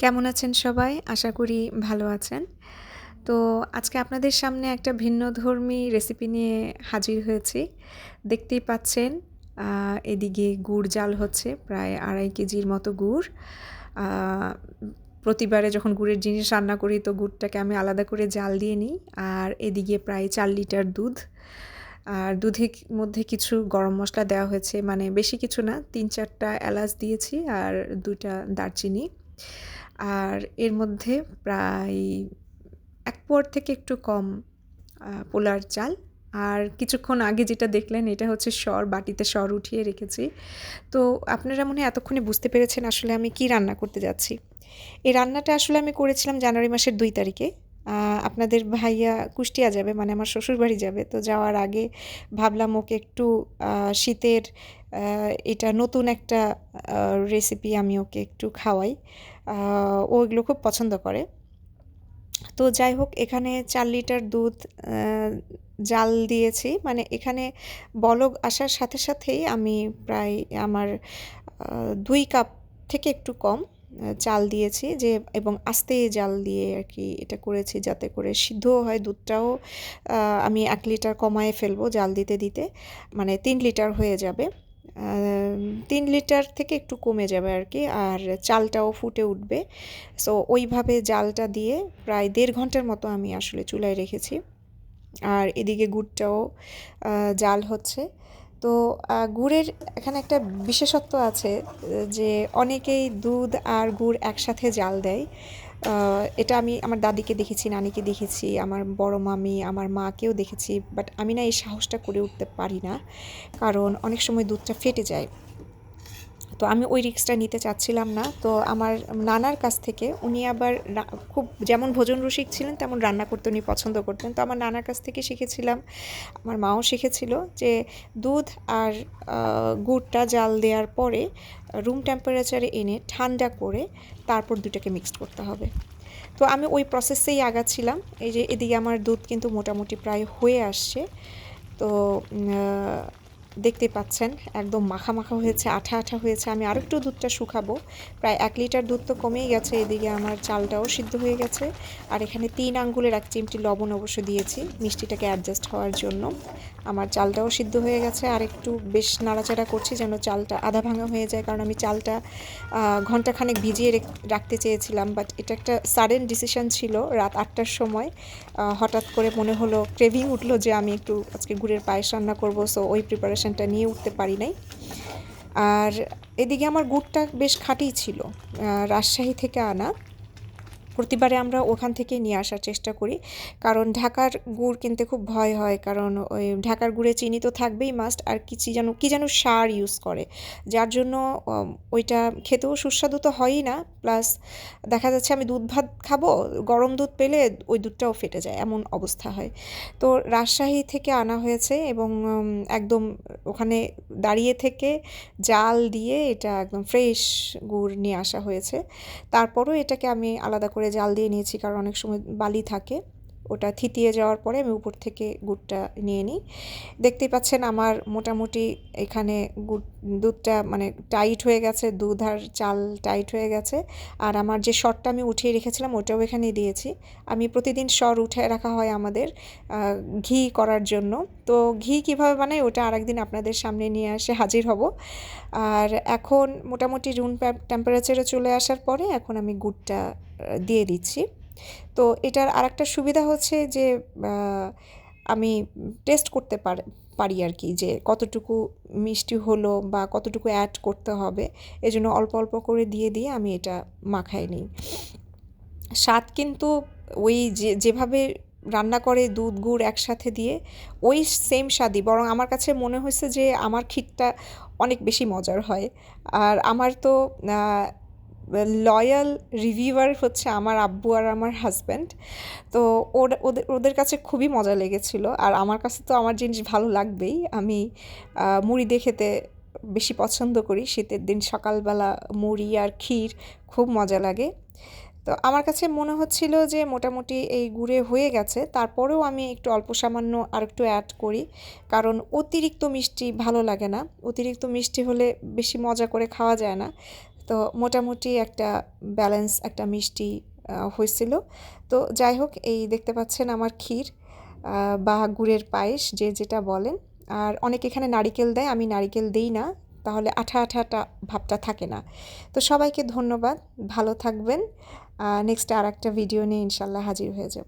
কেমন আছেন সবাই? আশা করি ভালো আছেন। তো আজকে আপনাদের সামনে একটা ভিন্নধর্মী রেসিপি নিয়ে হাজির হয়েছি। দেখতেই পাচ্ছেন আ এদিকে গুড় জাল হচ্ছে প্রায় ২.৫ কেজির মতো গুড়। আ প্রতিবারে যখন গুড়ের জিনিস রান্না করি তো গুড়টাকে আমি আলাদা করে জাল দিয়ে নিই। আর এদিকে প্রায় ৪ লিটার দুধ। আর দুধের মধ্যে কিছু গরম মসলা দেওয়া হয়েছে, মানে বেশি কিছু না, ৩-৪ টা এলাচ দিয়েছি আর ২ টা দারচিনি। আর এর মধ্যে প্রায় ১ পোয়ার থেকে একটু কম পোলার চাল। আর কিছুক্ষণ আগে যেটা দেখলেন এটা হচ্ছে বাটিতে উঠিয়ে রেখেছি। তো আপনারা মনে হয় এতক্ষণে বুঝতে পেরেছেন আসলে আমি কি রান্না করতে যাচ্ছি। এই রান্নাটা আসলে আমি করেছিলাম জানুয়ারি মাসের ২ তারিখে। আপনাদের ভাইয়া কুষ্টিয়া যাবে, মানে আমার শ্বশুরবাড়ি যাবে। তো যাওয়ার আগে ভাবলাম ওকে একটু শীতের এটা নতুন একটা রেসিপি আমি ওকে একটু খাওয়াই। ও এগুলো খুব পছন্দ করে। তো যাই হোক, এখানে ৪ লিটার দুধ জাল দিয়েছি। মানে এখানে বলক আসার সাথে সাথেই আমি প্রায় আমার ২ কাপ থেকে একটু কম চাল দিয়েছি, এবং আস্তে জাল দিয়ে আর কি এটা করেছি যাতে করে সিদ্ধও হয় দুধটাও। আমি ১ লিটার কমায়ে ফেলবো জাল দিতে দিতে, মানে ৩ লিটার হয়ে যাবে। ৩ লিটার থেকে একটু কমে যাবে আর কি, আর চালটাও ফুটে উঠবে। সো ওইভাবে জালটা দিয়ে প্রায় ১.৫ ঘন্টার মতো আমি আসলে চুলায় রেখেছি। আর এদিকে গুড়টাও জাল হচ্ছে। তো গুড়ের এখানে একটা বিশেষত্ব আছে, যে অনেকেই দুধ আর গুড় একসাথে জাল দেয়। এটা আমি আমার দাদিকে দেখেছি, নানিকে দেখেছি, আমার বড় মামি, আমার মাকেও দেখেছি। বাট আমি না এই সাহসটা করে উঠতে পারি না, কারণ অনেক সময় দুধটা ফেটে যায়। তো আমি ওই রিস্কটা নিতে চাচ্ছিলাম না। তো আমার নানার কাছ থেকে, উনি আবার খুব যেমন ভোজন রসিক ছিলেন তেমন রান্না করতে উনি পছন্দ করতেন। তো আমার নানার কাছ থেকে শিখেছিলাম, আমার মাও শিখেছিল, যে দুধ আর গুড়টা জাল দেওয়ার পরে রুম টেম্পারেচারে এনে ঠান্ডা করে তারপর দুটাকে মিক্সড করতে হবে। তো আমি ওই প্রসেসেই আগাচ্ছিলাম। এই যে এদিকে আমার দুধ কিন্তু মোটামুটি প্রায় হয়ে আসছে। তো দেখতে পাচ্ছেন একদম মাখা মাখা হয়েছে, আঠা আঠা হয়েছে। আমি আরেকটু দুধটা শুকাবো। প্রায় ১ লিটার দুধ তো কমেই গেছে। এদিকে আমার চালটাও সিদ্ধ হয়ে গেছে। আর এখানে ৩ আঙ্গুলের ১ চিমটি লবণ অবশ্য দিয়েছি মিষ্টিটাকে অ্যাডজাস্ট হওয়ার জন্য। আমার চালটাও সিদ্ধ হয়ে গেছে, আর একটু বেশ নাড়াচাড়া করছি যেন চালটা আধা ভাঙা হয়ে যায়, কারণ আমি চালটা ঘন্টাখানেক ভিজিয়ে রাখতে চেয়েছিলাম। বাট এটা একটা সাডেন ডিসিশন ছিল। রাত ৮টার সময় হঠাৎ করে মনে হলো, ক্রেভিং উঠলো যে আমি একটু আজকে গুড়ের পায়েস রান্না করব। সো ওই প্রিপারেশনটা নিয়ে উঠতে পারি নাই। আর এদিকে আমার গুড়টা বেশ খাঁটি ছিল, রাজশাহী থেকে আনা। প্রতিবারে আমরা ওখান থেকেই নিয়ে আসার চেষ্টা করি, কারণ ঢাকার গুড় কিনতে খুব ভয় হয়, কারণ ওই ঢাকার গুড়ে চিনি তো থাকবেই মাস্ট, আর কি যেন সার ইউজ করে, যার জন্য ওইটা খেতেও সুস্বাদু তো হয়ই না। প্লাস দেখা যাচ্ছে আমি দুধ ভাত খাবো, গরম দুধ পেলে ওই দুধটাও ফেটে যায়, এমন অবস্থা হয়। তো রাজশাহী থেকে আনা হয়েছে, এবং একদম ওখানে দাঁড়িয়ে থেকে জাল দিয়ে এটা একদম ফ্রেশ গুড় নিয়ে আসা হয়েছে। তারপরও এটাকে আমি আলাদা করে জাল দিয়ে নিয়েছি, কারণ অনেক সময় বালি থাকে। ওটা থিতিয়ে যাওয়ার পরে আমি উপর থেকে গুড়টা নিয়ে নিই। দেখতেই পাচ্ছেন আমার মোটামুটি এখানে দুধটা মানে টাইট হয়ে গেছে, দুধ আর চাল টাইট হয়ে গেছে। আর আমার যে সরটা আমি উঠিয়ে রেখেছিলাম ওটাও এখানে দিয়েছি। আমি প্রতিদিন সর উঠে রাখা হয় আমাদের ঘি করার জন্য। তো ঘি কীভাবে বানাই ওটা আরেকদিন আপনাদের সামনে নিয়ে এসে হাজির হব। আর এখন মোটামুটি রুম টেম্পারেচারে চলে আসার পরে এখন আমি গুড়টা দিয়ে দিচ্ছি। তো এটার আরেকটা সুবিধা হচ্ছে যে আমি টেস্ট করতে পারি আর কি, যে কতটুকু মিষ্টি হলো বা কতটুকু অ্যাড করতে হবে। এজন্য অল্প অল্প করে দিয়ে দিয়ে আমি এটা মাখাই নিই। স্বাদ কিন্তু ওই যেভাবে রান্না করে দুধ গুড় একসাথে দিয়ে ওই সেম স্বাদই, বরং আমার কাছে মনে হয়েছে যে আমার ক্ষীরটা অনেক বেশি মজার হয়। আর আমার তো লয়াল রিভিউয়ার হচ্ছে আমার আব্বু আর আমার হাজব্যান্ড। তো ওদের কাছে খুবই মজা লেগেছিল, আর আমার কাছে তো আমার জিনিস ভালো লাগবেই। আমি মুড়ি দিয়ে খেতে বেশি পছন্দ করি। শীতের দিন সকালবেলা মুড়ি আর ক্ষীর খুব মজা লাগে। তো আমার কাছে মনে হচ্ছিল যে মোটামুটি এই গুড়ে হয়ে গেছে, তারপরেও আমি একটু অল্প সামান্য আরেকটু অ্যাড করি, কারণ অতিরিক্ত মিষ্টি ভালো লাগে না। অতিরিক্ত মিষ্টি হলে বেশি মজা করে খাওয়া যায় না। তো তো মোটামুটি একটা ব্যালেন্স একটা মিষ্টি হয়েছিল। তো যাই হোক, এই দেখতে পাচ্ছেন আমার ক্ষীর বা গুড়ের পায়েস যে যেটা বলেন। আর অনেকে এখানে নারিকেল দেয়, আমি নারিকেল দেই না, তাহলে আঠা আঠাটা ভাবটা থাকে না। তো সবাইকে ধন্যবাদ, ভালো থাকবেন। নেক্সট আর একটা ভিডিও নিয়ে ইনশাল্লাহ হাজির হয়ে যাব।